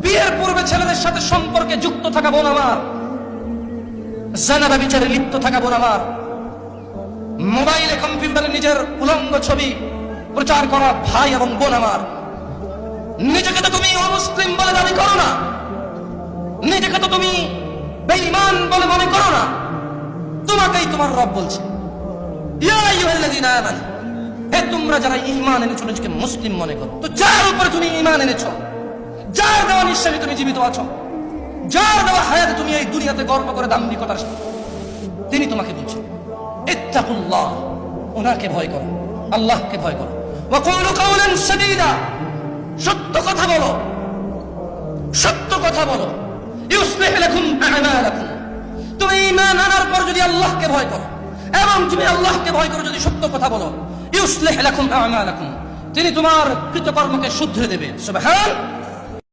বিয়ের পূর্বে ছেলেদের সাথে সম্পর্কে যুক্ত থাকা বোন আমার, জানা বিচারে লিপ্ত থাকা বোন আমার, মোবাইলে কম্পিউটারে নিজের উলঙ্গ ছবি প্রচার করা ভাই এবং বোন আমার, নিজেকে তো তুমি অমুসলিম বলে দাবি করো না, নিজেকে তো তুমি বেঈমান বলে মনে করো না, তোমাকেই তোমার রব বলছে ইয়া আইয়ুহাল্লাযীনা আমানু, হে তোমরা যারা ঈমান এনেছো নিজেকে মুসলিম মনে করো। তো যার উপরে তুমি ঈমান এনেছো, যার দেওয়া নিঃশ্বাসে তুমি জীবিত আছো, যার দেওয়া হায়াতে তুমি এই দুনিয়াতে গর্ব করে দাম্ভিকতার সাথে, তিনি তোমাকে বলছেন ইত্তাকুল্লাহ, ওনাকে ভয় করো, আল্লাহকে ভয় করো। ওয়া কুলু কাওলান সাদীদা, সত্য কথা বলো, সত্য কথা বলো। ইউসলিহ লাকুম আ'মালাকুম, তুমি ঈমান আনার পর যদি আল্লাহকে ভয় করো এবং তুমি আল্লাহকে ভয় করো, যদি সত্য কথা বলো, ইউসলিহ লাকুম আ'মালাকুম, তিনি তোমার কৃতকর্মকে শুধরে দেবে। সুবহান।